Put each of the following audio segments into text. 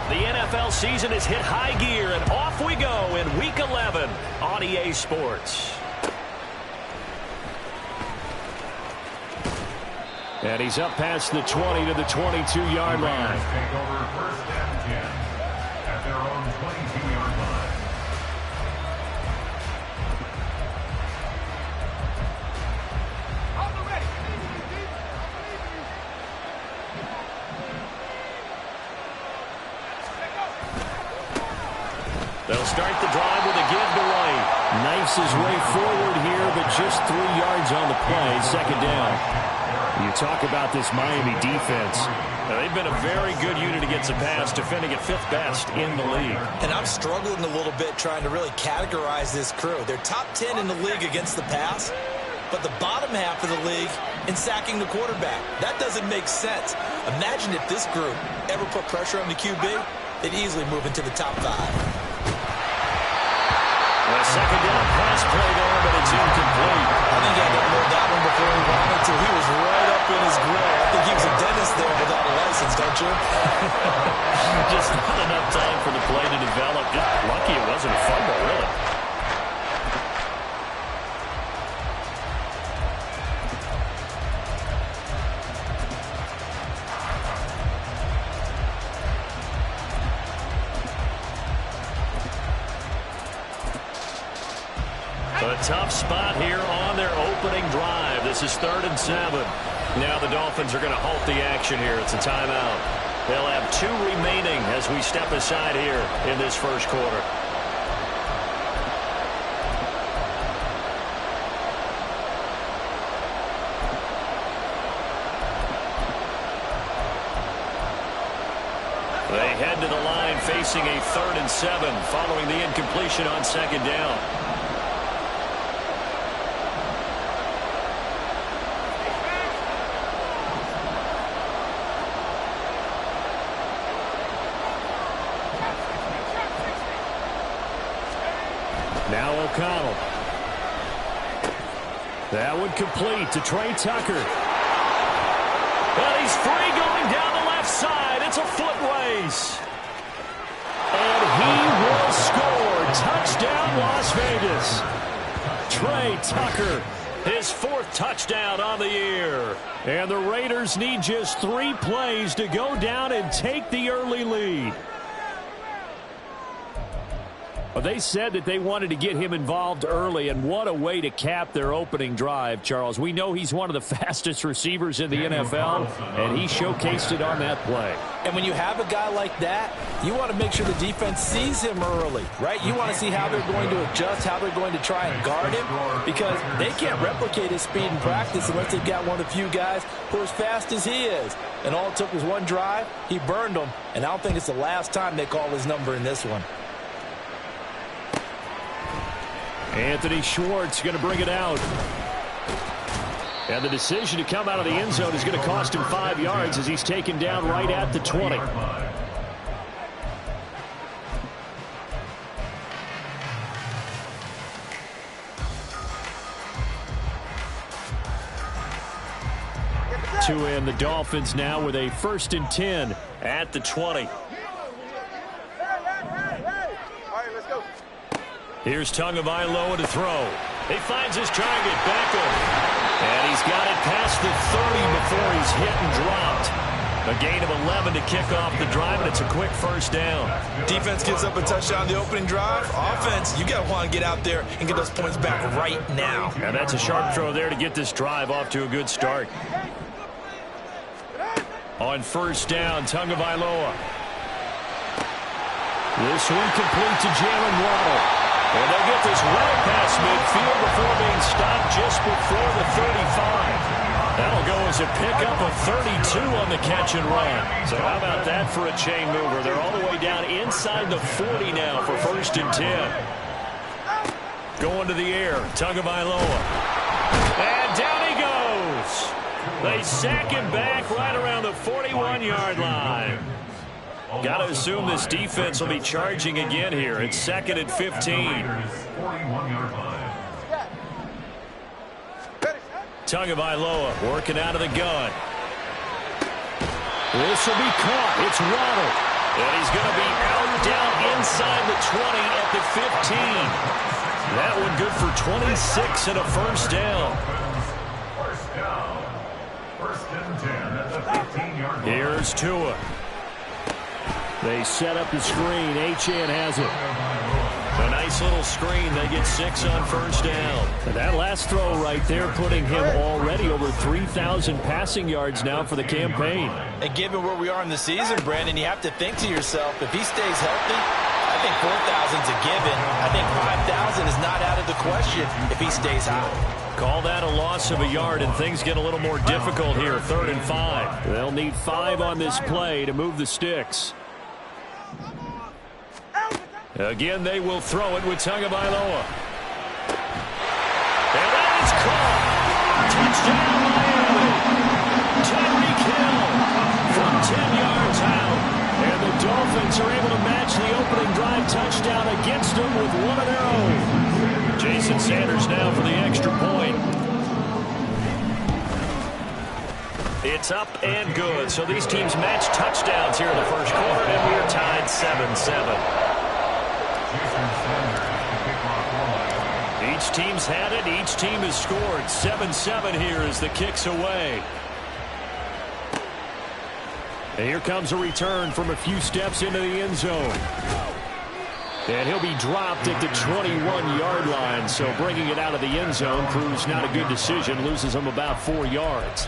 The NFL season has hit high gear, and off we go in Week 11 on EA Sports. And he's up past the 20 to the 22-yard line. Take over first and 10 at their own 22-yard line. They'll start the drive with a give to White. Knifes his way forward here, but just 3 yards on the play. Second down. You talk about this Miami defense. They've been a very good unit against the pass, defending at 5th best in the league. And I'm struggling a little bit trying to really categorize this crew. They're top 10 in the league against the pass, but the bottom half of the league in sacking the quarterback. That doesn't make sense. Imagine if this group ever put pressure on the QB, they'd easily move into the top 5. A second down pass play there, but it's incomplete. I think he had to hold that one before he wanted to. He was right up in his grill. I think he was a dentist there without a license, don't you? Just not enough time for the play to develop. Just lucky it wasn't a fumble, really. A tough spot here on their opening drive. This is 3rd and 7. Now the Dolphins are going to halt the action here. It's a timeout. They'll have 2 remaining as we step aside here in this first quarter. They head to the line facing a 3rd and 7 following the incompletion on second down. Now O'Connell. That would complete to Trey Tucker. And he's free going down the left side. It's a foot race. And he will score. Touchdown, Las Vegas. Trey Tucker, his 4th touchdown on the year. And the Raiders need just 3 plays to go down and take the early lead. They said that they wanted to get him involved early, and what a way to cap their opening drive, Charles. We know he's one of the fastest receivers in the NFL, and he showcased it on that play. And when you have a guy like that, you want to make sure the defense sees him early, right? You want to see how they're going to adjust, how they're going to try and guard him, because they can't replicate his speed in practice unless they've got one of the few guys who are as fast as he is. And all it took was one drive. He burned them, and I don't think it's the last time they call his number in this one. Anthony Schwartz going to bring it out. And the decision to come out of the end zone is going to cost him 5 yards as he's taken down right at the 20. To end the Dolphins now with a 1st and 10 at the 20. Here's Tagovailoa to throw. He finds his target, Beckham. And he's got it past the 30 before he's hit and dropped. A gain of 11 to kick off the drive, and it's a quick 1st down. Defense gives up a touchdown on the opening drive. Offense, you got to want to get out there and get those points back right now. And that's a sharp throw there to get this drive off to a good start. On 1st down, Tagovailoa. This one complete to Jalen Waddle. And they'll get this well past midfield before being stopped just before the 35. That'll go as a pickup of 32 on the catch and run. So how about that for a chain mover? They're all the way down inside the 40 now for 1st and 10. Going to the air, Tagovailoa. And down he goes. They sack him back right around the 41-yard line. Got to assume this defense will be charging again here. It's 2nd and 15. Tagovailoa working out of the gun. This will be caught. It's Waddle. And he's going to be out down inside the 20 at the 15. That one good for 26 and a first down. First down. First and 10 at the 15-yard line. Here's Tua. They set up the screen. Achane has it. A nice little screen. They get 6 on first down. And that last throw right there putting him already over 3,000 passing yards now for the campaign. And given where we are in the season, Brandon, you have to think to yourself, if he stays healthy, I think 4,000's a given. I think 5,000 is not out of the question if he stays hot. Call that a loss of a yard, and things get a little more difficult here. 3rd and 5. They'll need 5 on this play to move the sticks. Again, they will throw it with Tagovailoa. And that is caught. Touchdown, Miami. Tyreek Hill from 10 yards out. And the Dolphins are able to match the opening drive touchdown against them with one of their own. Jason Sanders now for the extra point. It's up and good. So these teams match touchdowns here in the first quarter, and we are tied 7-7. Each team's had it. Each team has scored. 7-7 here as the kick's away. And here comes a return from a few steps into the end zone. And he'll be dropped at the 21-yard line. So bringing it out of the end zone proves not a good decision. Loses him about 4 yards.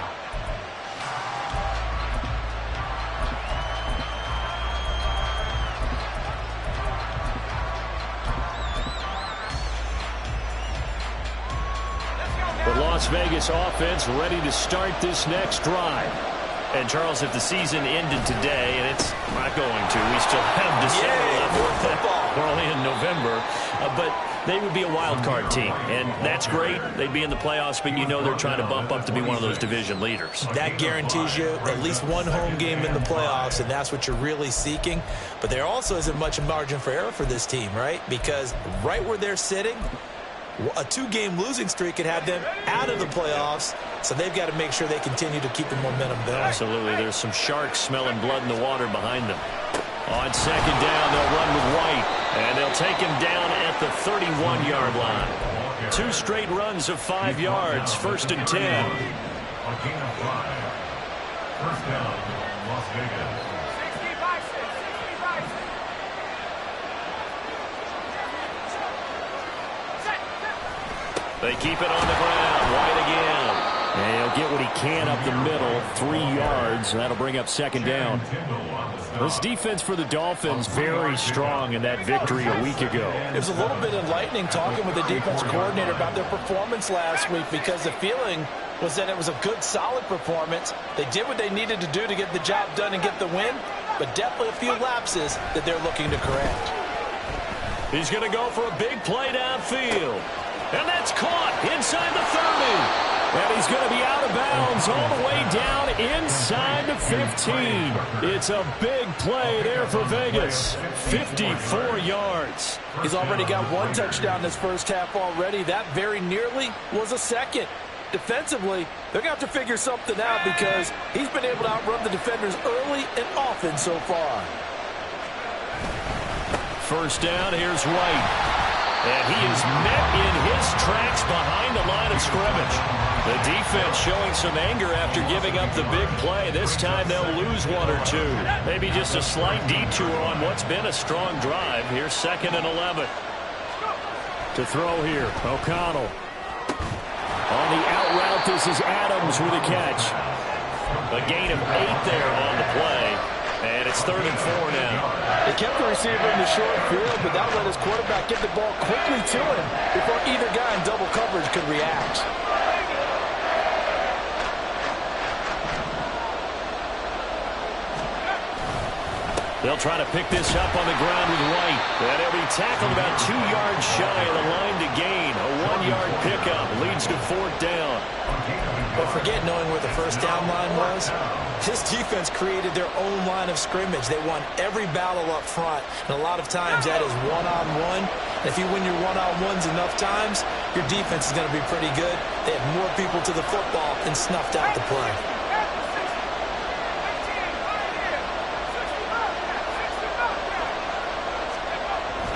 Las Vegas offense ready to start this next drive. And, Charles, if the season ended today, and it's not going to, we still have December left. We're only in November. But they would be a wild card team, and that's great. They'd be in the playoffs, but you know they're trying to bump up to be one of those division leaders. That guarantees you at least one home game in the playoffs, and that's what you're really seeking. But there also isn't much margin for error for this team, right? Because right where they're sitting, a 2-game losing streak could have them out of the playoffs, so they've got to make sure they continue to keep the momentum going. Absolutely. There's some sharks smelling blood in the water behind them. On second down, they'll run with White, and they'll take him down at the 31-yard line. 2 straight runs of 5 yards, 1st and 10. First down, Las Vegas. They keep it on the ground. White again. And he'll get what he can up the middle. 3 yards. That'll bring up second down. This defense for the Dolphins very strong in that victory a week ago. It was a little bit enlightening talking with the defense coordinator about their performance last week, because the feeling was that it was a good, solid performance. They did what they needed to do to get the job done and get the win, but definitely a few lapses that they're looking to correct. He's going to go for a big play downfield. And that's caught inside the 30. And he's going to be out of bounds all the way down inside the 15. It's a big play there for Vegas. 54 yards. He's already got 1 touchdown this first half already. That very nearly was a second. Defensively, they're going to have to figure something out, because he's been able to outrun the defenders early and often so far. First down, here's White. And he is met in his tracks behind the line of scrimmage. The defense showing some anger after giving up the big play. This time they'll lose 1 or 2. Maybe just a slight detour on what's been a strong drive. Here's 2nd and 11. To throw here, O'Connell. On the out route, this is Adams with a catch. A gain of 8 there on the play. And it's 3rd and 4 now. They kept the receiver in the short field, but that let his quarterback get the ball quickly to him before either guy in double coverage could react. They'll try to pick this up on the ground with White. And he'll be tackled about 2 yards shy of the line to gain. A 1-yard pickup leads to 4th down. But forget knowing where the first down line was. This defense created their own line of scrimmage. They won every battle up front. And a lot of times that is one-on-one. If you win your one-on-ones enough times, your defense is going to be pretty good. They had more people to the football and snuffed out the play.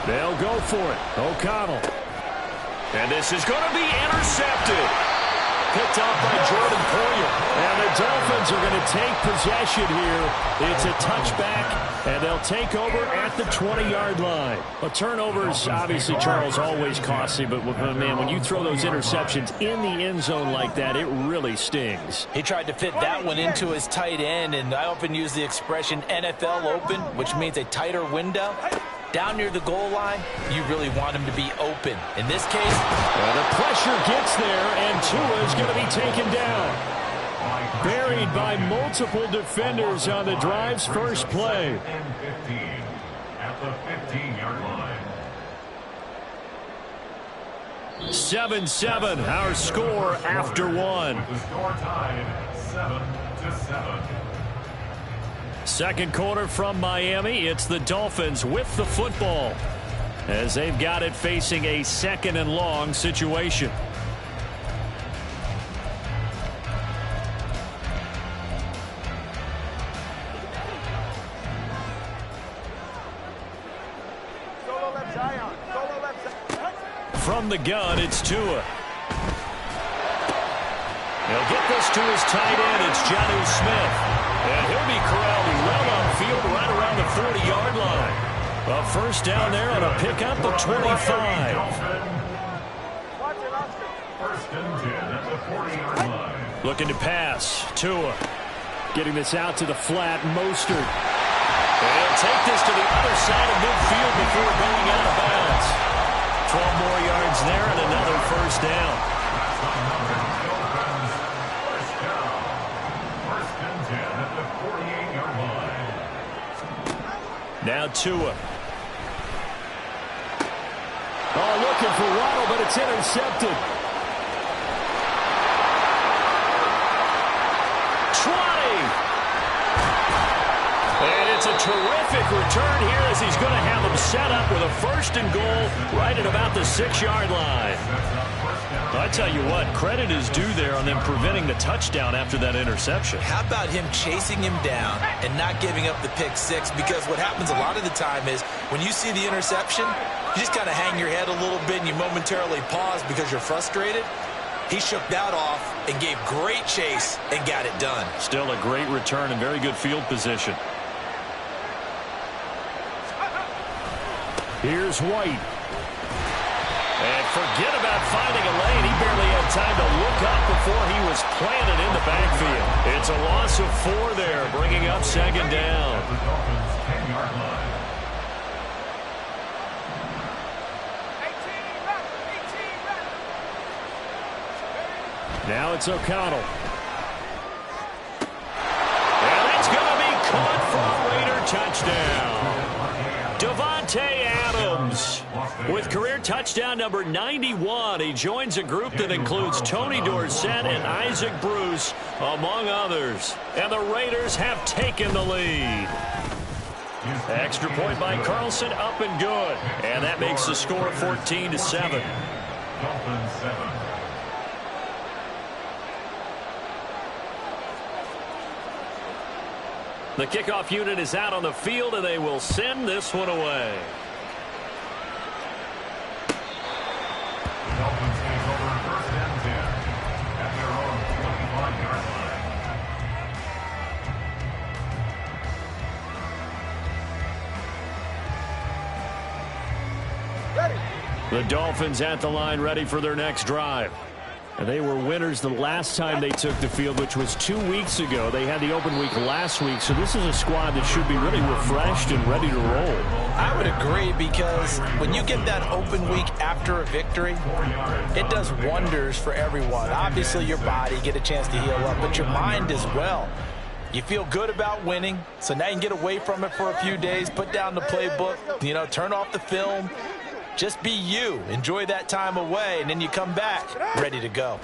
They'll go for it. O'Connell. And this is going to be intercepted. Picked off by Jordan Poyer. And the Dolphins are going to take possession here. It's a touchback, and they'll take over at the 20-yard line. A turnover is obviously, Charles, always costly, but man, when you throw those interceptions in the end zone like that, it really stings. He tried to fit that one into his tight end, and I often use the expression NFL open, which means a tighter window. Down near the goal line, you really want him to be open. In this case, the pressure gets there, and Tua is going to be taken down. Buried by multiple defenders on the drive's first play. At the 15-yard line. 7-7, our score after one. The score tied 7-7. Second quarter from Miami. It's the Dolphins with the football as they've got it facing a 2nd and long situation. From the gun, it's Tua. He'll get this to his tight end. It's Jonnu Smith. And he'll be corralled well on field right around the 40-yard line. A first down there on a pickup of 25. First and 10 at the 40-yard line. Looking to pass. Tua getting this out to the flat. Mostert. And he'll take this to the other side of midfield before going out of bounds. 12 more yards there and another first down. Now Tua. Oh, looking for Waddle, but it's intercepted. 20. And it's a terrific return here as he's going to have them set up with a 1st and goal right at about the 6-yard line. I tell you what, credit is due there on them preventing the touchdown after that interception. how about him chasing him down and not giving up the pick six? Because what happens a lot of the time is when you see the interception, you just kind of hang your head a little bit and you momentarily pause because you're frustrated. He shook that off and gave great chase and got it done. Still a great return and very good field position. Here's White. And forget about finding a lane. He barely had time to look up before he was planted in the backfield. It's a loss of 4 there, bringing up 2nd down. The Dolphins' 10-yard line. Now it's O'Connell. And it's going to be caught for a Raider touchdown. Devontae Adams with career touchdown number 91. He joins a group that includes Tony Dorsett and Isaac Bruce, among others. And the Raiders have taken the lead. Extra point by Carlson, up and good. And that makes the score 14-7. Dolphins 7. The kickoff unit is out on the field, and they will send this one away. The Dolphins take over 1st and 10 at their own 25-yard line. The Dolphins at the line, ready for their next drive. And they were winners the last time they took the field, which was 2 weeks ago. They had the open week last week, so this is a squad that should be really refreshed and ready to roll. I would agree, because when you get that open week after a victory, it does wonders for everyone. Obviously, your body, get a chance to heal up, but your mind as well. You feel good about winning, so now you can get away from it for a few days, put down the playbook, turn off the film. Just be you. Enjoy that time away, and then you come back ready to go.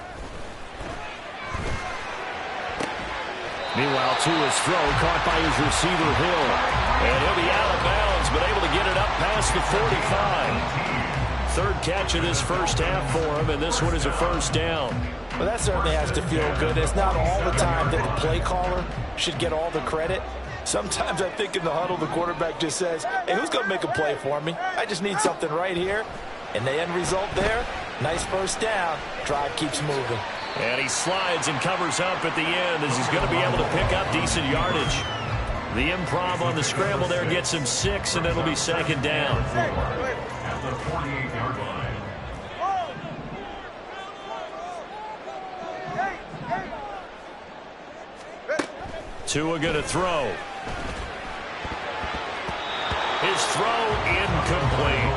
Meanwhile, Tua's throw caught by his receiver, Hill. And he'll be out of bounds, but able to get it up past the 45. 3rd catch of this first half for him, and this one is a first down. Well, that certainly has to feel good. It's not all the time that the play caller should get all the credit. Sometimes I think in the huddle, the quarterback just says, hey, who's going to make a play for me? I just need something right here. And the end result there, nice first down. Drive keeps moving. And he slides and covers up at the end as he's going to be able to pick up decent yardage. The improv on the scramble there gets him 6, and it'll be second down. At the 48-yard line. Tua going to throw. His throw incomplete.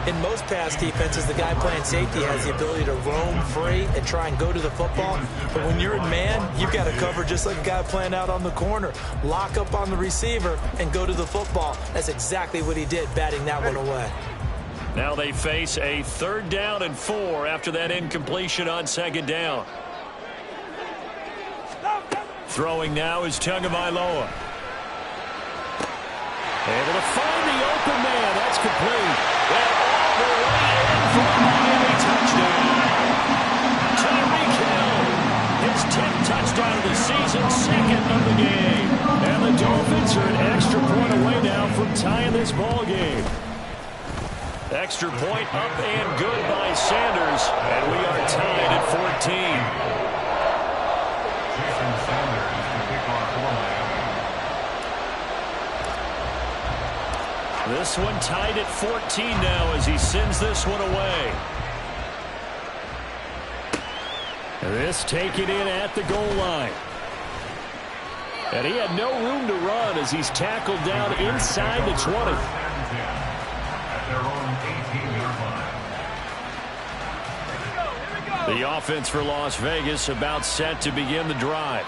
In most pass defenses, the guy playing safety has the ability to roam free and try and go to the football. But when you're in man, you've got to cover just like a guy playing out on the corner. Lock up on the receiver and go to the football. That's exactly what he did, batting that one away. Now they face a 3rd down and 4 after that incompletion on second down. Throwing now is Tagovailoa. Able to find the open man. That's complete. And all the way in for a Miami touchdown. Tyreek Hill, his 10th touchdown of the season, 2nd of the game. And the Dolphins are an extra point away now from tying this ball game. Extra point up and good by Sanders. And we are tied at 14. This one tied at 14 now as he sends this one away. This taken in at the goal line. And he had no room to run as he's tackled down inside the 20. At their own 18-yard line. The offense for Las Vegas about set to begin the drive.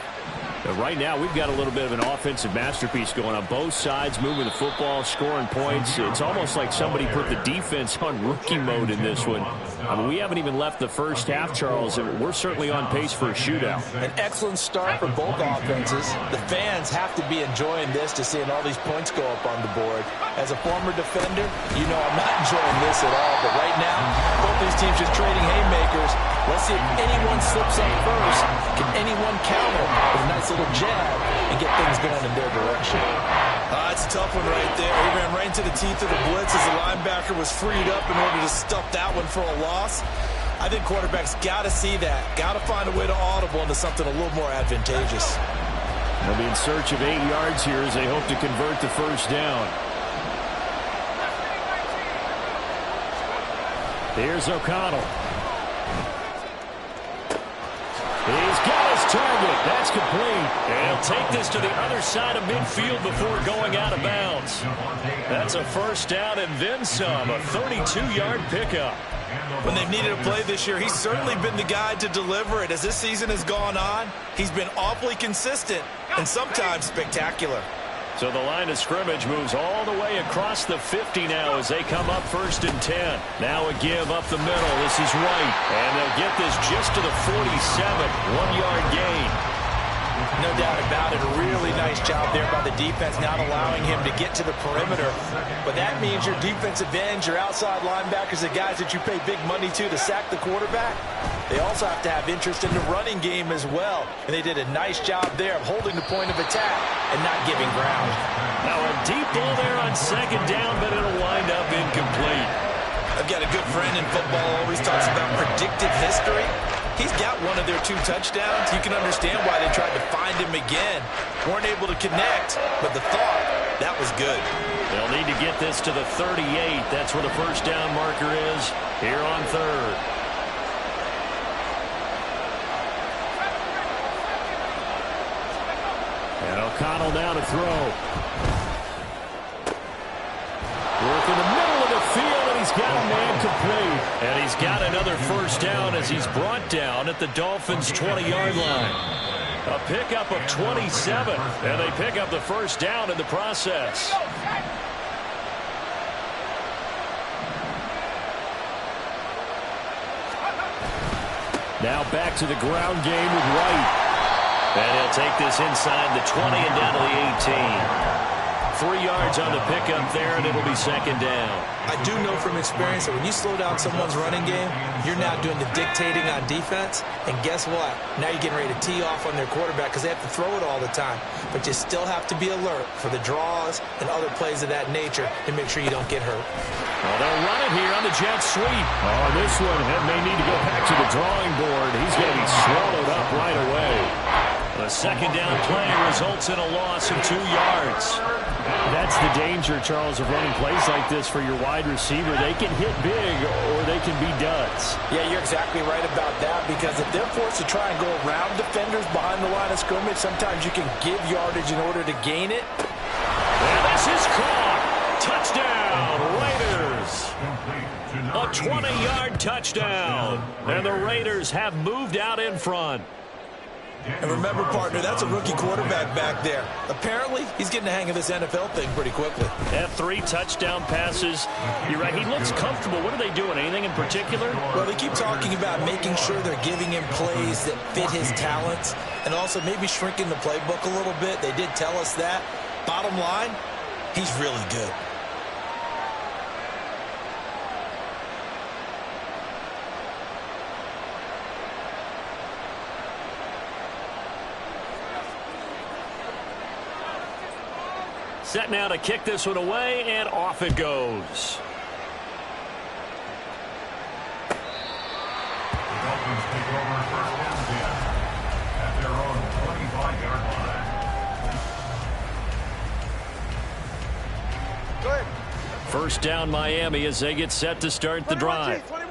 Right now, we've got a little bit of an offensive masterpiece going on both sides, moving the football, scoring points. It's almost like somebody put the defense on rookie mode in this one. I mean, we haven't even left the first half, Charles, and we're certainly on pace for a shootout. An excellent start for both offenses. The fans have to be enjoying this to seeing all these points go up on the board. As a former defender, you know I'm not enjoying this at all. But right now, both these teams just trading haymakers. Let's see if anyone slips up first. Can anyone counter with a nice little jab and get things going in their direction? It's a tough one right there. He ran right into the teeth of the blitz as the linebacker was freed up in order to stuff that one for a loss. I think quarterbacks got to see that. Got to find a way to audible into something a little more advantageous. They'll be in search of 8 yards here as they hope to convert the first down. Here's O'Connell. He's got his target. That's complete. And he'll take this to the other side of midfield before going out of bounds. That's a first down and then some. A 32-yard pickup. When they've needed a play this year, he's certainly been the guy to deliver it. As this season has gone on, he's been awfully consistent and sometimes spectacular. So the line of scrimmage moves all the way across the 50 now as they come up 1st and 10. Now a give up the middle. This is White. And they'll get this just to the 47. 1-yard gain. No doubt about it. A really nice job there by the defense, not allowing him to get to the perimeter. But that means your defensive ends, your outside linebackers, the guys that you pay big money to sack the quarterback, they also have to have interest in the running game as well. And they did a nice job there of holding the point of attack and not giving ground. Now a deep ball there on second down, but it'll wind up incomplete. I've got a good friend in football, always talks about predictive history. He's got one of their 2 touchdowns. You can understand why they tried to find him again. Weren't able to connect, but the thought, that was good. They'll need to get this to the 38. That's where the first down marker is here on 3rd. And O'Connell now to throw. Work in the middle of the field, and he's got a man complete. And he's got another first down as he's brought down at the Dolphins' 20-yard line. A pickup of 27, and they pick up the first down in the process. Now back to the ground game with White. And he'll take this inside the 20 and down to the 18. 3 yards on the pickup there, and it'll be second down. I do know from experience that when you slow down someone's running game, you're now doing the dictating on defense. And guess what? Now you're getting ready to tee off on their quarterback because they have to throw it all the time. But you still have to be alert for the draws and other plays of that nature to make sure you don't get hurt. Well, they'll run it here on the jet sweep. Oh, this one may need to go back to the drawing board. He's going to be swallowed up right away. A second down play results in a loss of 2 yards. That's the danger, Charles, of running plays like this for your wide receiver. They can hit big or they can be duds. Yeah, you're exactly right about that, because if they're forced to try and go around defenders behind the line of scrimmage, sometimes you can give yardage in order to gain it. And this is caught. Touchdown, Raiders. A 20-yard touchdown. And the Raiders have moved out in front. And remember, partner, that's a rookie quarterback back there. Apparently, he's getting the hang of this NFL thing pretty quickly. Have 3 touchdown passes. You're right, he looks comfortable. What are they doing? Anything in particular? Well, they keep talking about making sure they're giving him plays that fit his talents and also maybe shrinking the playbook a little bit. They did tell us that. Bottom line, he's really good. Set now to kick this one away, and off it goes. The Dolphins take over first and 10 at their own 25-yard line. Go ahead. First down, Miami, as they get set to start the drive. 21G.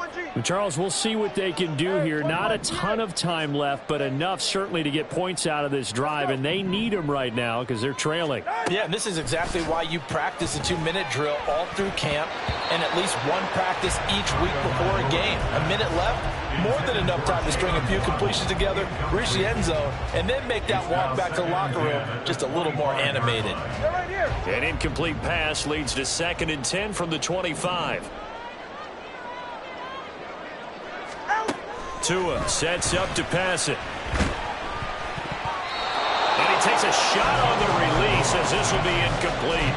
Charles, we'll see what they can do here. Not a ton of time left, but enough certainly to get points out of this drive, and they need them right now because they're trailing. Yeah, and this is exactly why you practice a 2-minute drill all through camp and at least one practice each week before a game. A minute left, more than enough time to string a few completions together, reach the end zone, and then make that walk back to the locker room just a little more animated. Right here. An incomplete pass leads to 2nd and 10 from the 25. Tua sets up to pass it. And he takes a shot on the release as this will be incomplete.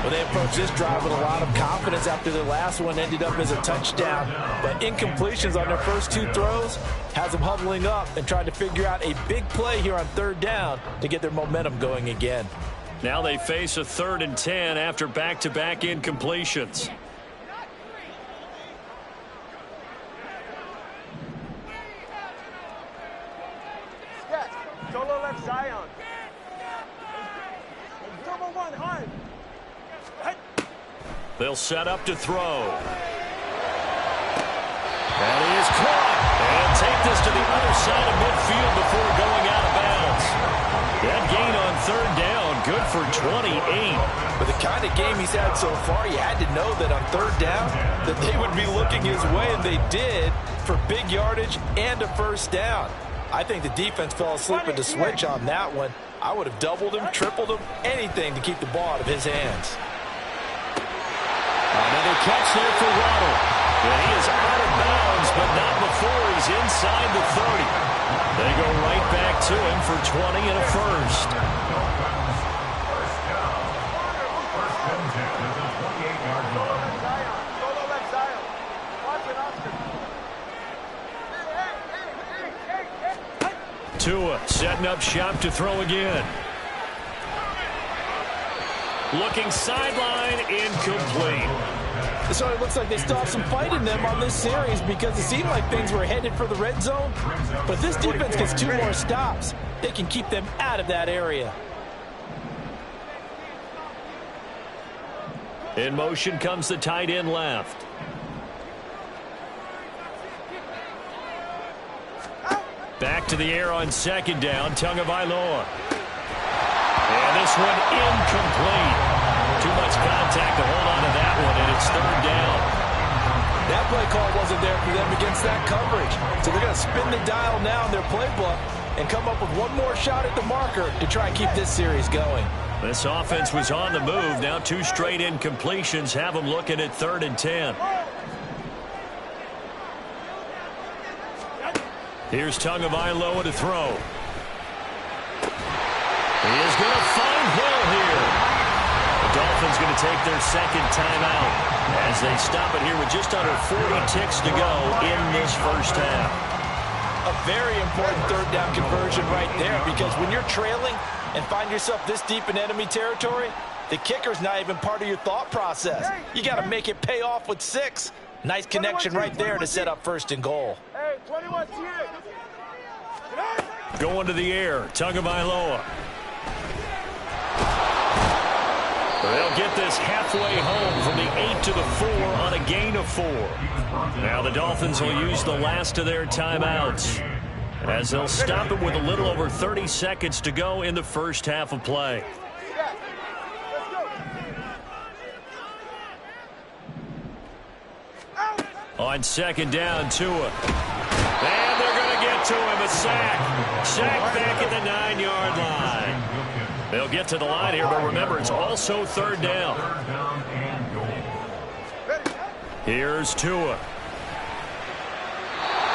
Well, they approached this drive with a lot of confidence after their last one ended up as a touchdown. But incompletions on their first 2 throws has them huddling up and trying to figure out a big play here on 3rd down to get their momentum going again. Now they face a 3rd and 10 after back-to-back incompletions. Solo left Zion. Double one hard. They'll set up to throw. And he is caught. And take this to the other side of midfield before going out of bounds. That gain on 3rd down, good for 28. With the kind of game he's had so far, you had to know that on 3rd down that they would be looking his way, and they did, for big yardage and a 1st down. I think the defense fell asleep at the switch on that one. I would have doubled him, tripled him, anything to keep the ball out of his hands. Another catch there for Waddle. And he is out of bounds, but not before he's inside the 30. They go right back to him for 20 and a 1st. First down. First and 10 at the 28-yard line. Solo left Zion. Watch it, Oscar. Tua setting up shop to throw again. Looking sideline, incomplete. So it looks like they still have some fight in them on this series because it seemed like things were headed for the red zone. But this defense gets 2 more stops. They can keep them out of that area. In motion comes the tight end left. Back to the air on 2nd down, Tagovailoa. And this one incomplete. Too much contact to hold on to that one, and it's 3rd down. That play call wasn't there for them against that coverage. So they're going to spin the dial now in their playbook and come up with one more shot at the marker to try and keep this series going. This offense was on the move. Now 2 straight incompletions have them looking at 3rd and 10. Here's Tagovailoa to throw. He is going to find Hill here. take their second timeout as they stop it here with just under 40 ticks to go in this first half. A very important third down conversion right there, because when you're trailing and find yourself this deep in enemy territory, the kicker's not even part of your thought process. You got to make it pay off with 6. Nice connection right there to set up first and goal. Hey, 21 Going to the air, Tagovailoa. They'll get this halfway home from the 8 to the 4 on a gain of 4. Now the Dolphins will use the last of their timeouts as they'll stop it with a little over 30 seconds to go in the first half of play. On second down, Tua. And they're going to get to him, a sack. Sack back at the 9-yard line. They'll get to the line here, but remember, it's also third down. Here's Tua.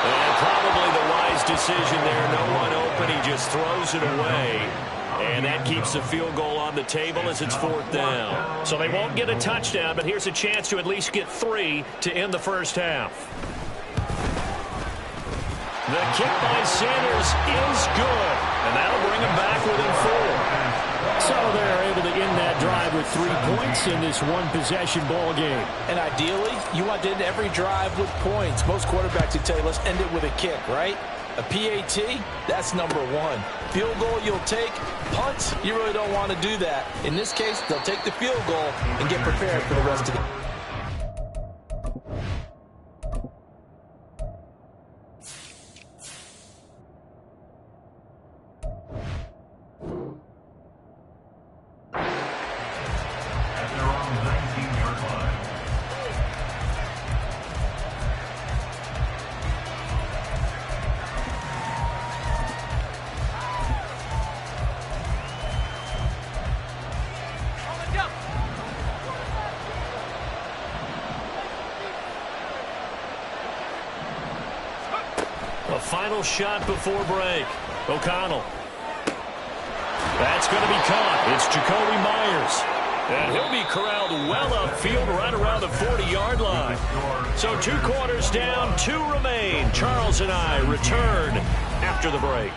And probably the wise decision there. No one open. He just throws it away. And that keeps the field goal on the table as it's fourth down. So they won't get a touchdown, but here's a chance to at least get 3 to end the first half. The kick by Sanders is good, and that'll bring him back within 4. So they're able to end that drive with 3 points in this one-possession ball game. And ideally, you want to end every drive with points. Most quarterbacks would tell you, let's end it with a kick, right? A PAT, that's number 1. Field goal you'll take. Punts, you really don't want to do that. In this case, they'll take the field goal and get prepared for the rest of the game. A final shot before break. O'Connell. That's going to be caught. It's Jacoby Myers. And he'll be corralled well upfield right around the 40-yard line. So 2 quarters down, 2 remain. Charles and I return after the break.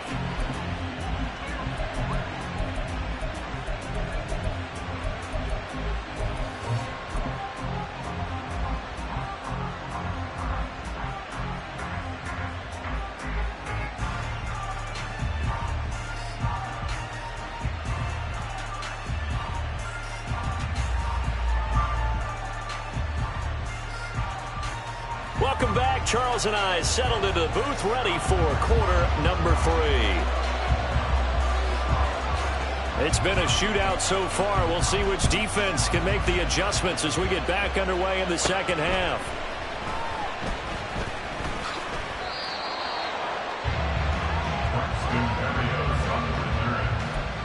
Welcome back. Charles and I settled into the booth, ready for quarter number 3. It's been a shootout so far. We'll see which defense can make the adjustments as we get back underway in the second half.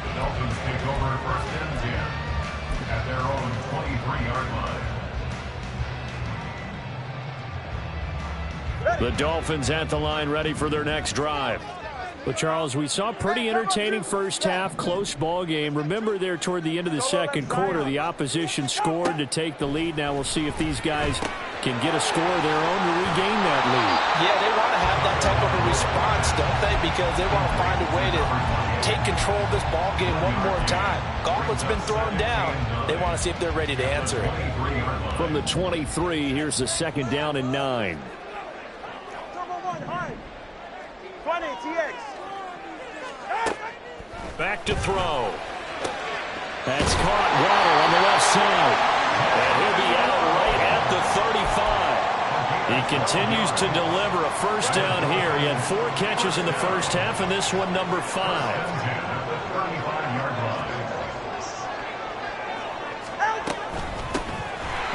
The Dolphins take over first and 10 at their own 23-yard line. The Dolphins at the line, ready for their next drive. Well, Charles, we saw a pretty entertaining first half, close ball game. Remember there toward the end of the second quarter, the opposition scored to take the lead. Now we'll see if these guys can get a score of their own to regain that lead. Yeah, they want to have that type of a response, don't they? Because they want to find a way to take control of this ball game one more time. Gauntlet's been thrown down. They want to see if they're ready to answer it. From the 23, here's the second down and 9. 20, TX. Back to throw. That's caught. Waddle on the left side. And he'll be out right at the 35. He continues to deliver a first down here. He had 4 catches in the first half, and this one number 5.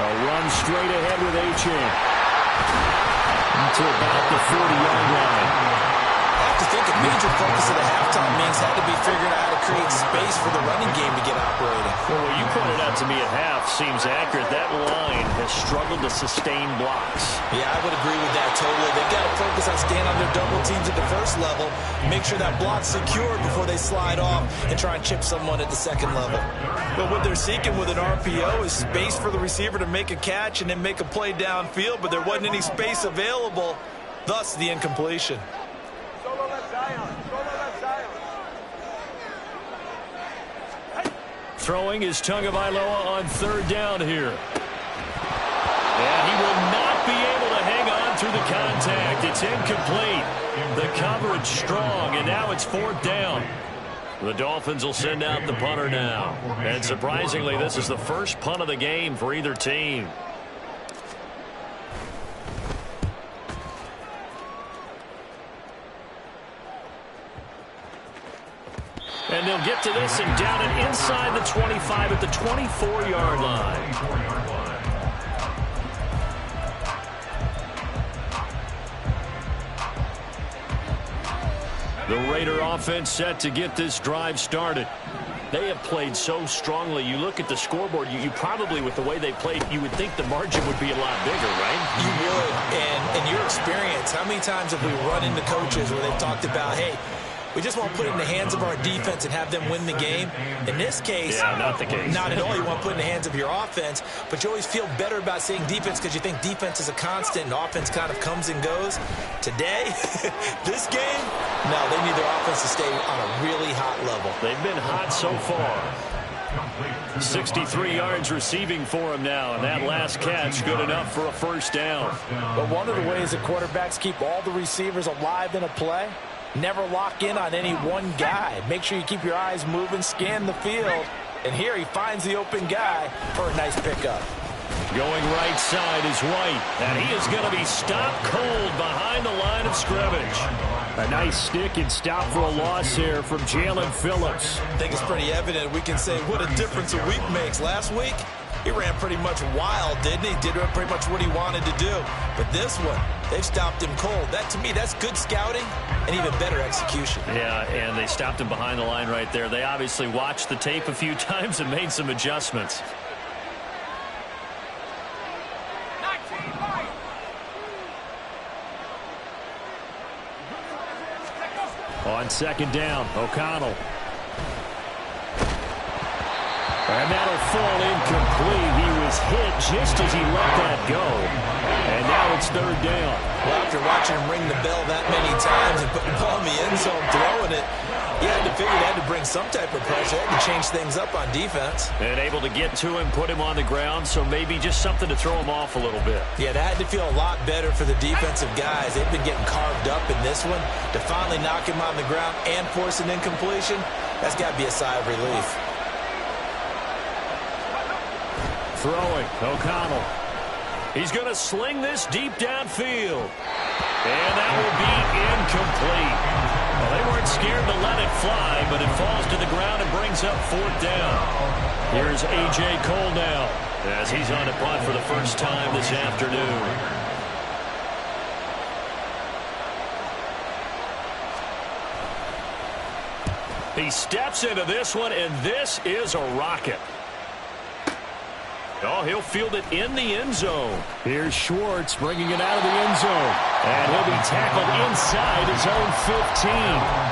A run straight ahead with Achane. To about the 40-yard line. I think a major focus of the halftime means had to be figuring out how to create space for the running game to get operating. Well, you pointed out to me at half seems accurate. That line has struggled to sustain blocks. Yeah, I would agree with that totally. They've got to focus on staying on their double teams at the first level, make sure that block's secured before they slide off and try and chip someone at the second level. But what they're seeking with an RPO is space for the receiver to make a catch and then make a play downfield, but there wasn't any space available, thus the incompletion. Solo left Zion. Solo left Zion. Throwing is Tagovailoa on third down here. And he will not be able to hang on through the contact. It's incomplete. The coverage strong, and now it's fourth down. The Dolphins will send out the punter now. And surprisingly, this is the first punt of the game for either team. And they'll get to this and down it inside the 25 at the 24-yard line. The Raider offense set to get this drive started. They have played so strongly. You look at the scoreboard, you probably, with the way they played, you would think the margin would be a lot bigger, right? You would. And in your experience, how many times have we run into coaches where they've talked about, hey, we just want to put it in the hands of our defense and have them win the game? In this case, yeah, not the case. Not at all. You want to put it in the hands of your offense, but you always feel better about saying defense because you think defense is a constant and offense kind of comes and goes. Today, this game, no, they need their offense to stay on a really hot level. They've been hot so far. 63 yards receiving for him now, and that last catch good enough for a first down. But one of the ways that quarterbacks keep all the receivers alive in a play, never lock in on any one guy. Make sure you keep your eyes moving, scan the field. And here he finds the open guy for a nice pickup. Going right side is White, and he is going to be stopped cold behind the line of scrimmage. A nice stick and stop for a loss here from Jalen Phillips. I think it's pretty evident. We can say what a difference a week makes. Last week, he ran pretty much wild, didn't he? Did pretty much what he wanted to do. But this one, they've stopped him cold. That, to me, that's good scouting and even better execution. Yeah, and they stopped him behind the line right there. They obviously watched the tape a few times and made some adjustments. On second down, O'Connell. And that'll fall incomplete. He was hit just as he let that go. And now it's third down. Well, after watching him ring the bell that many times and putting the ball in the end zone, throwing it, he had to figure they had to bring some type of pressure. They had to change things up on defense. And able to get to him, put him on the ground, so maybe just something to throw him off a little bit. Yeah, that had to feel a lot better for the defensive guys. They've been getting carved up in this one. To finally knock him on the ground and force an incompletion, that's got to be a sigh of relief. Throwing, O'Connell. He's going to sling this deep downfield. And that will be incomplete. Well, they weren't scared to let it fly, but it falls to the ground and brings up fourth down. Here's A.J. Cole now, as he's on a punt for the first time this afternoon. He steps into this one, and this is a rocket. Oh, he'll field it in the end zone. Here's Schwartz bringing it out of the end zone. And he'll be tackled inside his own 15.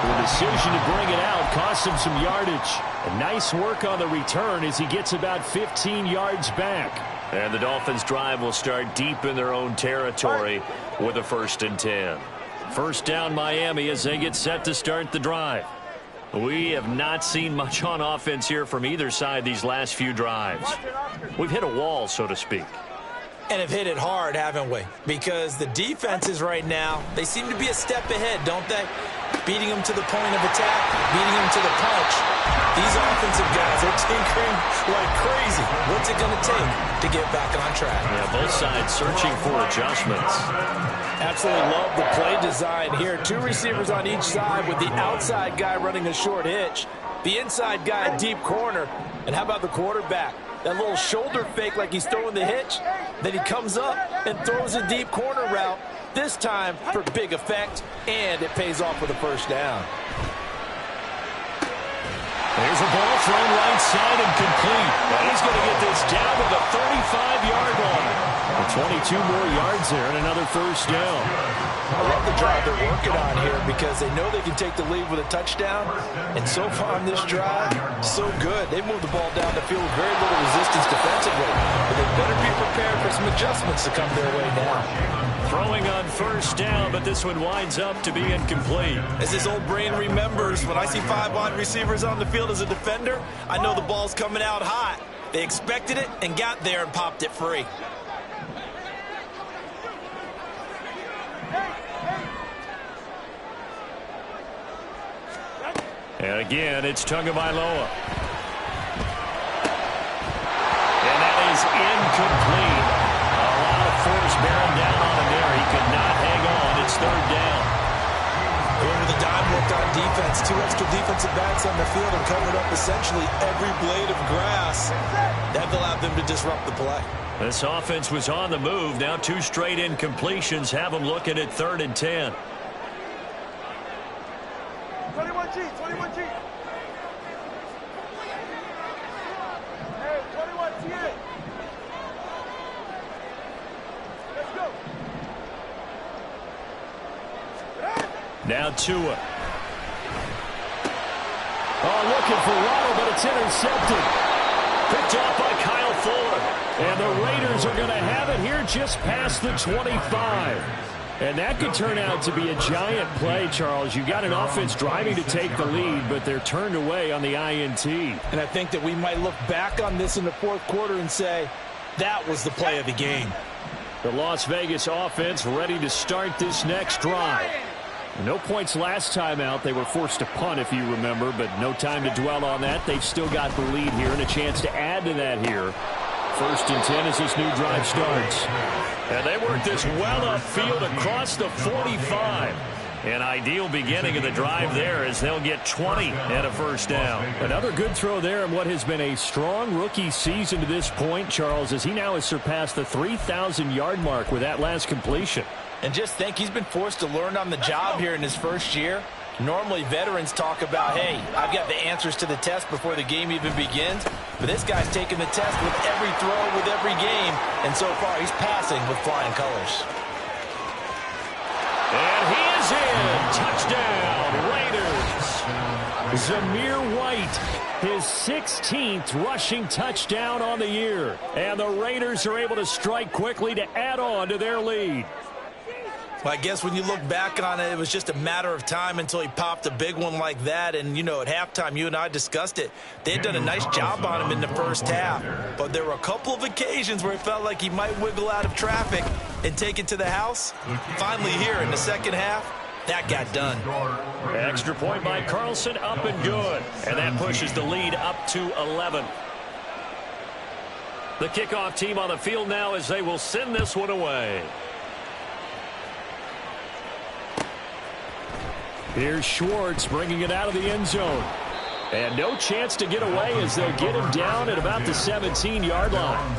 The decision to bring it out cost him some yardage. And nice work on the return as he gets about 15 yards back. And the Dolphins' drive will start deep in their own territory with a 1st and 10. First down Miami as they get set to start the drive. We have not seen much on offense here from either side these last few drives. We've hit a wall, so to speak. And have hit it hard, haven't we? Because the defenses right now, they seem to be a step ahead, don't they? Beating them to the point of attack, beating them to the punch. These offensive guys, they're tinkering like crazy. What's it going to take to get back on track? Yeah, both sides searching for adjustments. Absolutely love the play design here. 2 receivers on each side with the outside guy running a short hitch, the inside guy a deep corner. And how about the quarterback? That little shoulder fake like he's throwing the hitch. Then he comes up and throws a deep corner route, this time for big effect, and it pays off with a first down. There's a ball thrown right side and complete. And he's going to get 22 more yards there and another first down. I love the drive they're working on here because they know they can take the lead with a touchdown. And so far on this drive, so good. They moved the ball down the field with very little resistance defensively. But they better be prepared for some adjustments to come their way now. Throwing on first down, but this one winds up to be incomplete. As his old brain remembers, when I see 5 wide receivers on the field as a defender, I know the ball's coming out hot. They expected it and got there and popped it free. And again, it's Tagovailoa. And that is incomplete. A lot of force bearing down on him there. He could not hang on. It's third down. Going with the dime look on defense. 2 extra defensive backs on the field and covered up essentially every blade of grass. That allowed them to disrupt the play. This offense was on the move. Now 2 straight incompletions have them looking at 3rd and 10. 21G, 21G. Hey, 21T8. Let's go. Now Tua. Oh, looking for Waddle, but it's intercepted. Picked off by Kyle Fuller. And the Raiders are going to have it here just past the 25. And that could turn out to be a giant play, Charles. You've got an offense driving to take the lead, but they're turned away on the INT. And I think that we might look back on this in the 4th quarter and say, that was the play of the game. The Las Vegas offense ready to start this next drive. No points last time out. They were forced to punt, if you remember, but no time to dwell on that. They've still got the lead here and a chance to add to that here. 1st and 10 as this new drive starts. And they work this well upfield across the 45. An ideal beginning of the drive there as they'll get 20 and a first down. Another good throw there in what has been a strong rookie season to this point, Charles, as he now has surpassed the 3,000-yard mark with that last completion. And just think, he's been forced to learn on the job here in his first year. Normally, veterans talk about, hey, I've got the answers to the test before the game even begins. But this guy's taking the test with every throw, with every game. And so far, he's passing with flying colors. And he is in. Touchdown, Raiders. Zamir White, his 16th rushing touchdown on the year. And the Raiders are able to strike quickly to add on to their lead. Well, I guess when you look back on it, it was just a matter of time until he popped a big one like that. And, you know, at halftime, you and I discussed it. They had done a nice job on him in the first half. But there were a couple of occasions where it felt like he might wiggle out of traffic and take it to the house. Finally here in the second half, that got done. Extra point by Carlson, up and good. And that pushes the lead up to 11. The kickoff team on the field now as they will send this one away. Here's Schwartz bringing it out of the end zone. And no chance to get away as they'll get him down at about the 17-yard line.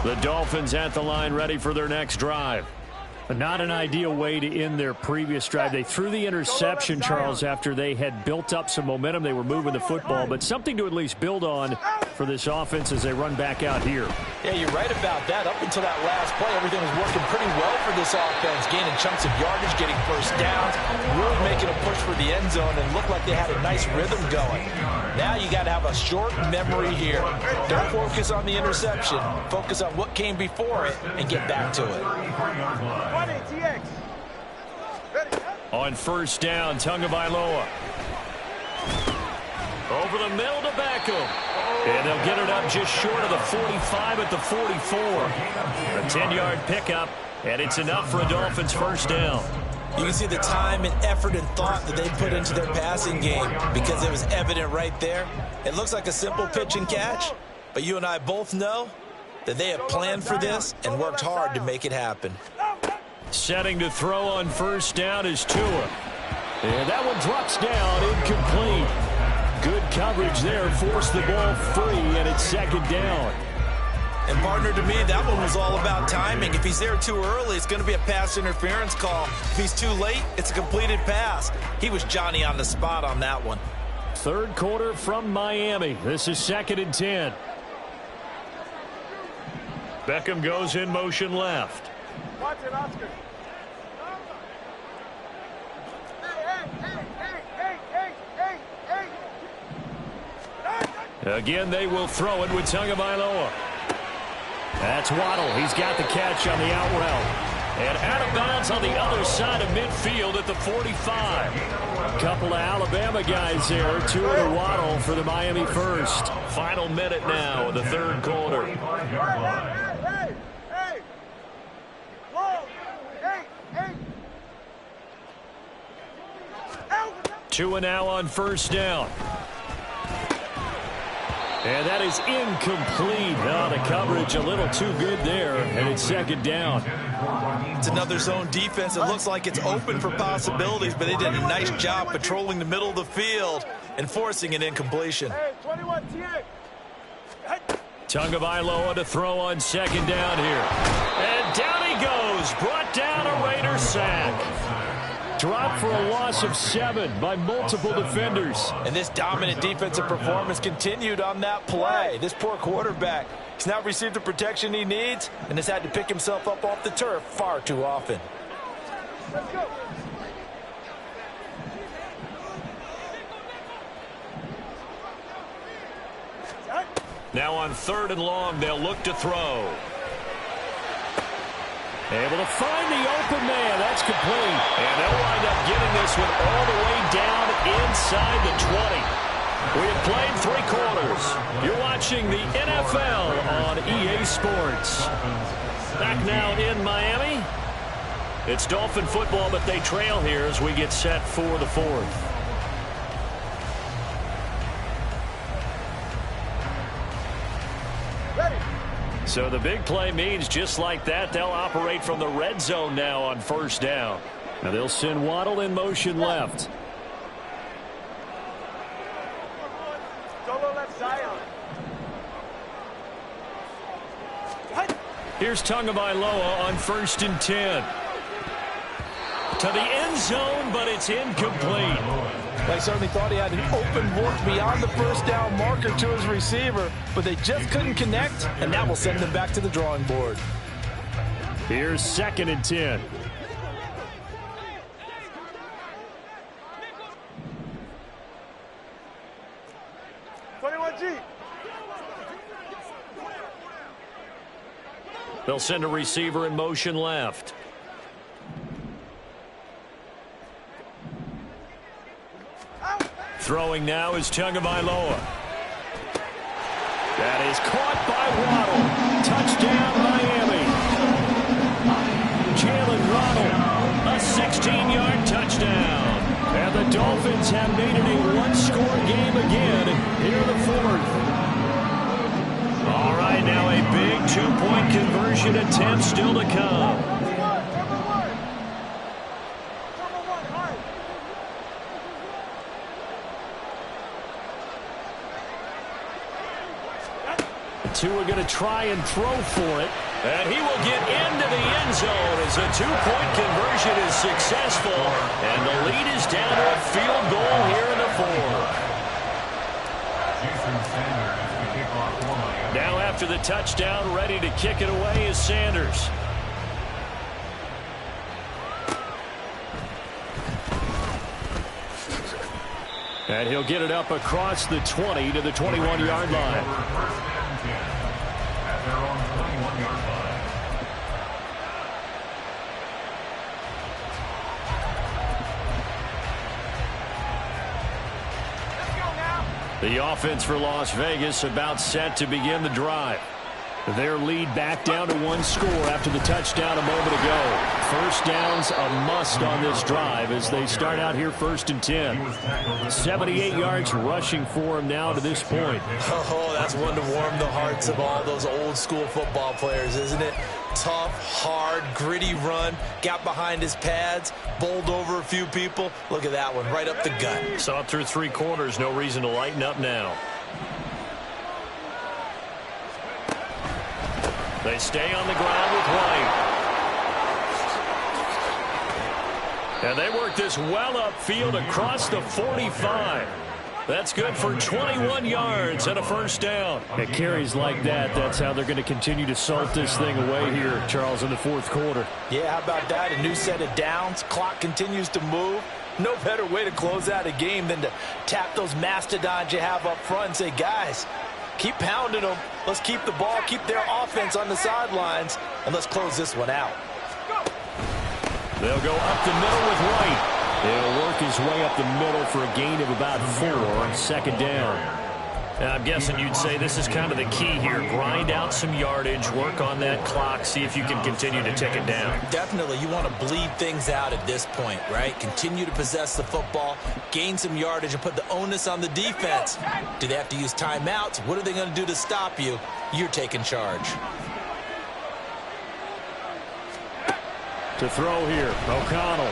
The Dolphins at the line ready for their next drive. Not an ideal way to end their previous drive. They threw the interception, Charles, after they had built up some momentum. They were moving the football, but something to at least build on for this offense as they run back out here. Yeah, you're right about that. Up until that last play, everything was working pretty well for this offense, gaining chunks of yardage, getting first downs, really making a push for the end zone, and looked like they had a nice rhythm going. Now you got to have a short memory here. Don't focus on the interception. Focus on what came before it and get back to it. On first down, Tagovailoa. Over the middle to Beckham. And they'll get it up just short of the 45 at the 44. A 10-yard pickup, and it's enough for a Dolphins first down. You can see the time and effort and thought that they put into their passing game because it was evident right there. It looks like a simple pitch and catch, but you and I both know that they have planned for this and worked hard to make it happen. Setting to throw on first down is Tua. And that one drops down, incomplete. Good coverage there, forced the ball free, and it's second down. And partner, to me, that one was all about timing. If he's there too early, it's going to be a pass interference call. If he's too late, it's a completed pass. He was Johnny on the spot on that one. Third quarter from Miami. This is 2nd and 10. Beckham goes in motion left. Watch it, Oscar. Again, they will throw it with Tagovailoa. That's Waddle. He's got the catch on the out route. And out of bounds on the other side of midfield at the 45. A couple of Alabama guys there. Two of the Waddle for the Miami first. Final minute now of the third quarter. Two and now on first down. And that is incomplete. Oh, the coverage a little too good there, and it's 2nd down. It's another zone defense. It looks like it's open for possibilities, but they did a nice job patrolling the middle of the field and forcing an incompletion. Tagovailoa to throw on 2nd down here. And down he goes. Brought down a Raider sack. Dropped for a loss of 7 by multiple defenders. And this dominant defensive performance continued on that play. This poor quarterback has not received the protection he needs and has had to pick himself up off the turf far too often. Let's go. Now on 3rd and long, they'll look to throw. Able to find the open man. That's complete. And they'll wind up getting this one all the way down inside the 20. We have played 3 quarters. You're watching the NFL on EA Sports. Back now in Miami. It's Dolphin football, but they trail here as we get set for the 4th. So the big play means just like that, they'll operate from the red zone now on first down. Now they'll send Waddle in motion left. Here's Tagovailoa on 1st and 10. To the end zone, but it's incomplete. They certainly thought he had an open look beyond the first down marker to his receiver, but they just couldn't connect, and that will send them back to the drawing board. Here's 2nd and 10. They'll send a receiver in motion left. Throwing now is Tagovailoa. That is caught by Waddle. Touchdown, Miami. Jalen Waddle, a 16-yard touchdown. And the Dolphins have made it a one-score game again here in the 4th. All right, now a big two-point conversion attempt still to come. Two are going to try and throw for it. And he will get into the end zone as a two-point conversion is successful. And the lead is down to a field goal here in the 4th. Now after the touchdown, ready to kick it away is Sanders. And he'll get it up across the 20 to the 21-yard line. The offense for Las Vegas about set to begin the drive. Their lead back down to 1 score after the touchdown a moment ago. First down's a must on this drive as they start out here 1st and 10. 78 yards rushing for him now to this point. Oh, that's one to warm the hearts of all those old school football players, isn't it? Tough, hard, gritty run. Got behind his pads, bowled over a few people. Look at that one, right up the gut. Saw it through 3 quarters. No reason to lighten up now. They stay on the ground with White. And they work this well upfield across the 45. That's good for 21 yards and a first down. At carries like that, that's how they're going to continue to salt this thing away here, Charles, in the fourth quarter. Yeah, how about that? A new set of downs. Clock continues to move. No better way to close out a game than to tap those mastodons you have up front and say, guys, keep pounding them. Let's keep the ball, keep their offense on the sidelines, and let's close this one out. They'll go up the middle with White. He'll work his way up the middle for a gain of about 4 on second down. And I'm guessing you'd say this is kind of the key here. Grind out some yardage, work on that clock, see if you can continue to tick it down. Definitely, you want to bleed things out at this point, right? Continue to possess the football, gain some yardage, and put the onus on the defense. Do they have to use timeouts? What are they going to do to stop you? You're taking charge. To throw here, O'Connell.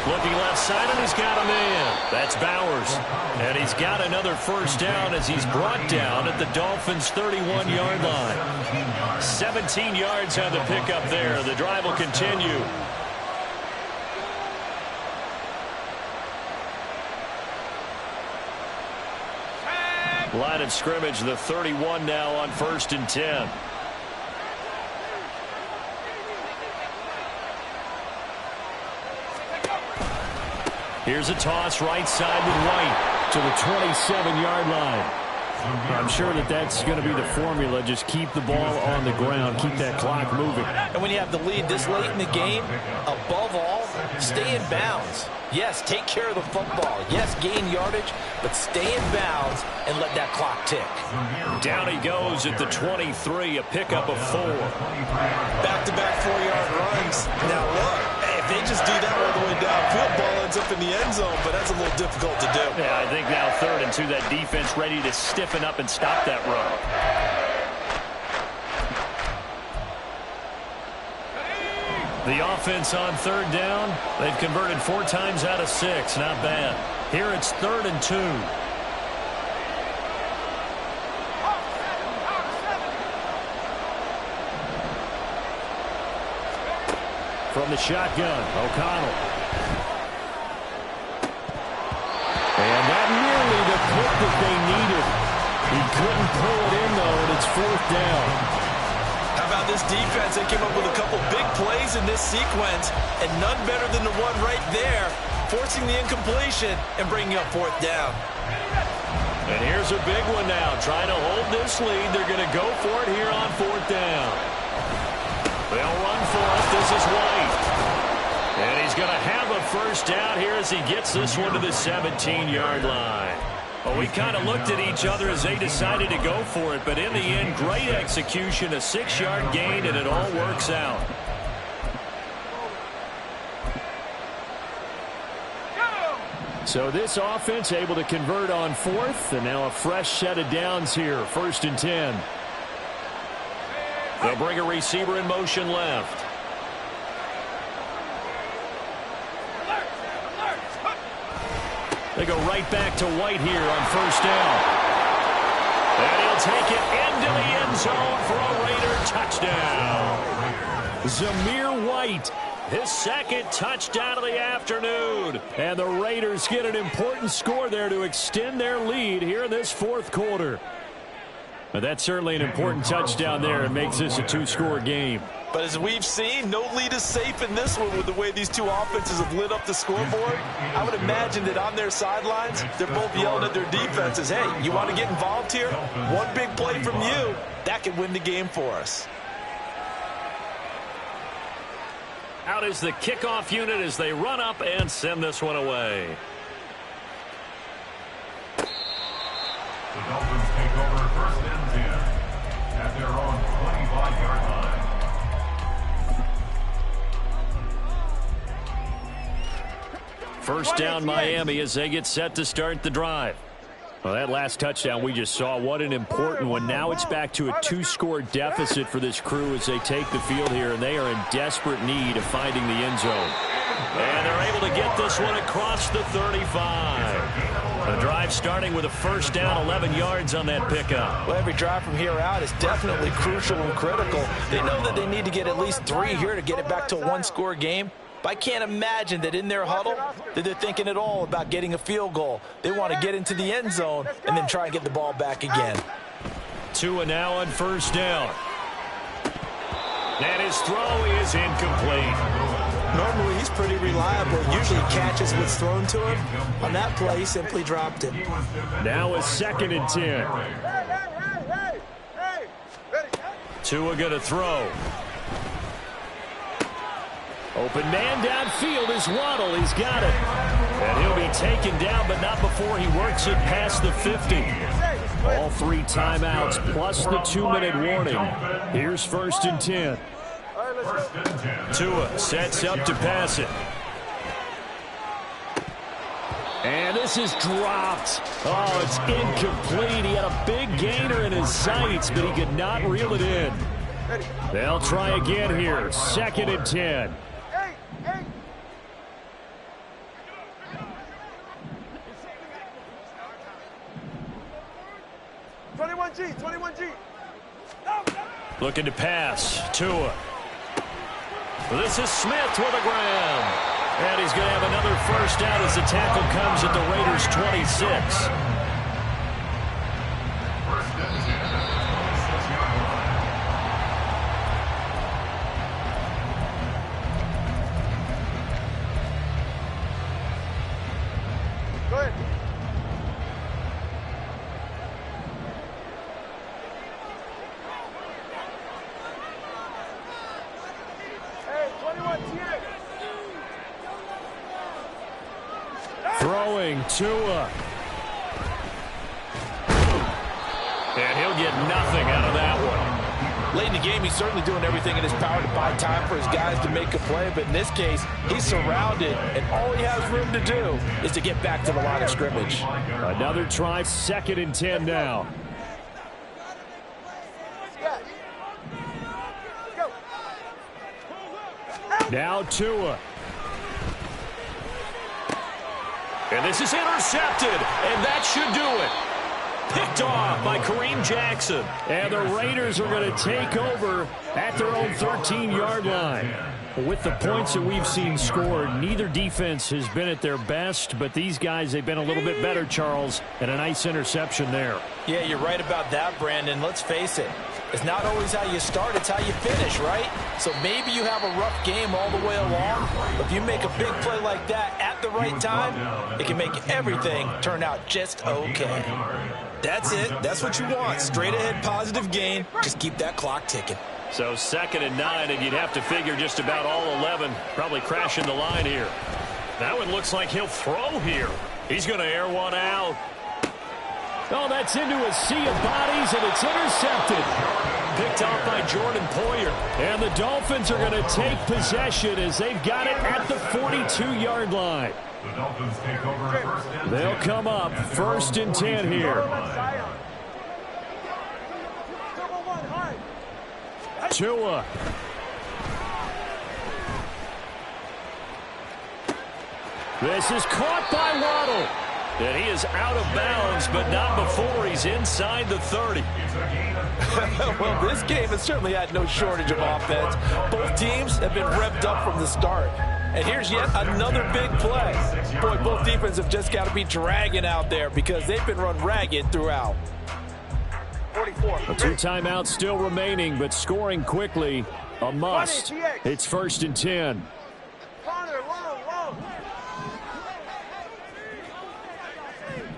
Looking left side, and he's got a man. That's Bowers. And he's got another first down as he's brought down at the Dolphins' 31-yard line. 17 yards on the pickup there. The drive will continue. Line of scrimmage, the 31 now on 1st and 10. Here's a toss right side with White to the 27-yard line. I'm sure that's going to be the formula. Just keep the ball on the ground. Keep that clock moving. And when you have the lead this late in the game, above all, stay in bounds. Yes, take care of the football. Yes, gain yardage, but stay in bounds and let that clock tick. Down he goes at the 23, a pickup of 4. Back-to-back 4-yard runs. Now look, if they just do that all the way downfield, ball ends up in the end zone, but that's a little difficult to do. Yeah, I think now 3rd and 2, that defense ready to stiffen up and stop that run. The offense on 3rd down, they've converted 4 times out of 6. Not bad. Here it's 3rd and 2. From the shotgun, O'Connell. And that nearly the pick that they needed. He couldn't pull it in, though, and it's 4th down. How about this defense? They came up with a couple big plays in this sequence, and none better than the one right there, forcing the incompletion and bringing up 4th down. And here's a big one now. Trying to hold this lead. They're going to go for it here on 4th down. They'll run for it. This is White. And he's going to have a first down here as he gets this one to the 17-yard line. Well, we kind of looked at each other as they decided to go for it, but in the end, great execution, a 6-yard gain, and it all works out. So this offense able to convert on 4th, and now a fresh set of downs here, 1st and 10. They'll bring a receiver in motion left. They go right back to White here on 1st down. And he'll take it into the end zone for a Raider touchdown. Zamir White, his 2nd touchdown of the afternoon. And the Raiders get an important score there to extend their lead here in this 4th quarter. But that's certainly an important touchdown there and makes this a 2-score game. But as we've seen, no lead is safe in this one with the way these two offenses have lit up the scoreboard. I would imagine that on their sidelines, they're both yelling at their defenses, hey, you want to get involved here? One big play from you, that could win the game for us. Out is the kickoff unit as they run up and send this one away. The Dolphins take over 1st and 10 at their own 25-yard line. First down Miami as they get set to start the drive. Well, that last touchdown we just saw, what an important one. Now it's back to a 2-score deficit for this crew as they take the field here, and they are in desperate need of finding the end zone. And they're able to get this one across the 35. The drive starting with a first down, 11 yards on that pickup. Well, every drive from here out is definitely crucial and critical. They know that they need to get at least 3 here to get it back to a one-score game. But I can't imagine that in their huddle that they're thinking at all about getting a field goal. They want to get into the end zone and then try and get the ball back again. Tua now on first down. And his throw is incomplete. Normally, he's pretty reliable. Usually he catches what's thrown to him. On that play, he simply dropped it. Now a 2nd and 10. Tua going to throw. Open man downfield is Waddle. He's got it. And he'll be taken down, but not before he works it past the 50. All 3 timeouts plus the 2-minute warning. Here's 1st and 10. Tua sets up to pass it. And this is dropped. Oh, it's incomplete. He had a big gainer in his sights, but he could not reel it in. They'll try again here. 2nd and 10. 21G. Looking to pass. Tua. This is Smith with a grab. And he's going to have another first down as the tackle comes at the Raiders' 26. Go ahead. Throwing Tua. And he'll get nothing out of that one. Late in the game, he's certainly doing everything in his power to buy time for his guys to make a play. But in this case, he's surrounded, and all he has room to do is to get back to the line of scrimmage. Another try, 2nd and 10 now. Now Tua. And this is intercepted, and that should do it. Picked off by Kareem Jackson. And the Raiders are going to take over at their own 13-yard line. With the points that we've seen scored, neither defense has been at their best, but these guys, they've been a little bit better, Charles, and a nice interception there. Yeah, you're right about that, Brandon. Let's face it. It's not always how you start, it's how you finish, right? So maybe you have a rough game all the way along, but if you make a big play like that at the right time, it can make everything turn out just okay. That's it. That's what you want. Straight ahead, positive gain. Just keep that clock ticking. So 2nd and 9, and you'd have to figure just about all 11 probably crashing the line here. That one looks like he'll throw here. He's going to air one out. Oh, that's into a sea of bodies, and it's intercepted. Picked off by Jordan Poyer. And the Dolphins are going to take possession as they've got it at the 42-yard line. The Dolphins take over first and 10. They'll come up 1st and 10 here. Tua. This is caught by Waddle. And he is out of bounds, but not before he's inside the 30. Well, this game has certainly had no shortage of offense. Both teams have been revved up from the start. And here's yet another big play. Boy, both defenses have just got to be dragging out there because they've been run ragged throughout. 44. 2 timeouts still remaining, but scoring quickly, a must. It's 1st and 10. Connor, long.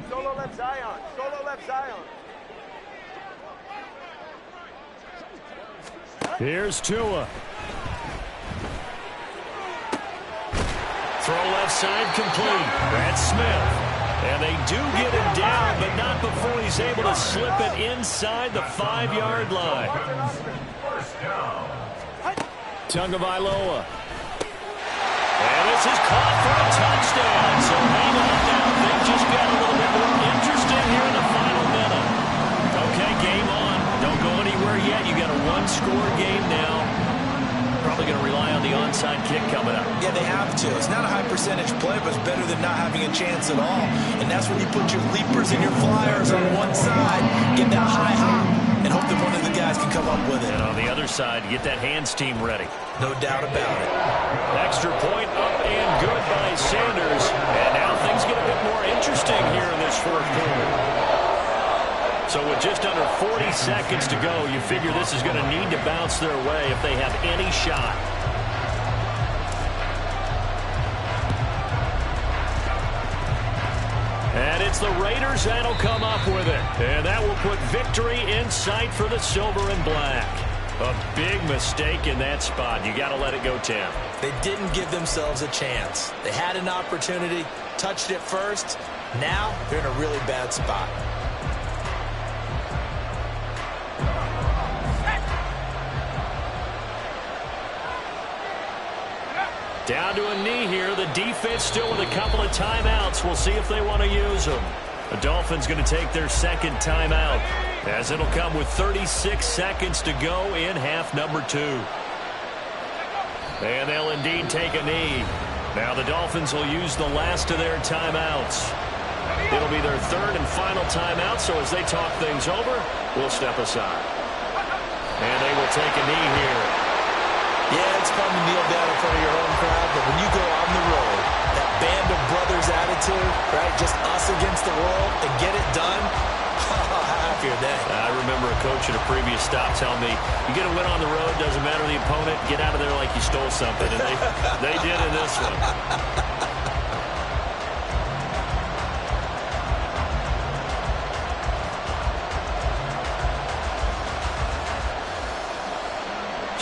Solo left Zion. Here's Tua. Throw left side complete. That's Smith. And they do get him down, but not before he's able to slip it inside the 5-yard line. Tagovailoa. And this is caught for a touchdown. So hang on now. Things just got a little bit more interesting here in the final minute. Okay, game on. Don't go anywhere yet. You got a 1-score game now. Probably going to rely on the onside onside kick coming up. Yeah, they have to. It's not a high percentage play, but it's better than not having a chance at all. And that's when you put your leapers and your flyers on one side, get that high hop, and hope that one of the guys can come up with it. And on the other side, get that hands team ready. No doubt about it. Extra point up and good by Sanders. And now things get a bit more interesting here in this fourth quarter. So with just under 40 seconds to go, you figure this is going to need to bounce their way if they have any shot. And it's the Raiders that'll come up with it. And that will put victory in sight for the silver and black. A big mistake in that spot. You got to let it go, Tim. They didn't give themselves a chance. They had an opportunity, touched it first. Now they're in a really bad spot. Down to a knee here. The defense still with a couple of timeouts. We'll see if they want to use them. The Dolphins going to take their second timeout, as it'll come with 36 seconds to go in half number 2. And they'll indeed take a knee. Now the Dolphins will use the last of their timeouts. It'll be their third and final timeout, so as they talk things over, we'll step aside. And they will take a knee here. Yeah, it's fun to kneel down in front of your home crowd, but when you go on the road, that band of brothers attitude, right, just us against the world, and get it done, happier day. I remember a coach at a previous stop telling me, you get a win on the road, doesn't matter the opponent, get out of there like you stole something, and they did in this one.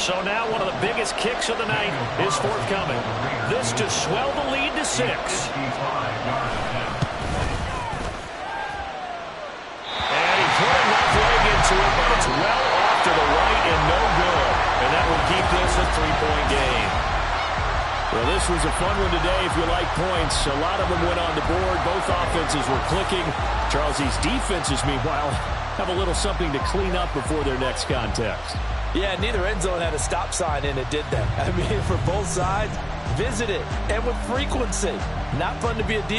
So now one of the biggest kicks of the night is forthcoming. This to swell the lead to 6. And he put enough leg into it, but it's well off to the right and no good. And that will keep this a 3-point game. Well, this was a fun one today if you like points. A lot of them went on the board. Both offenses were clicking. Charles, these defenses, meanwhile, have a little something to clean up before their next contest. Yeah, neither end zone had a stop sign in it, did they? I mean, for both sides, visit it, and with frequency. Not fun to be a defense.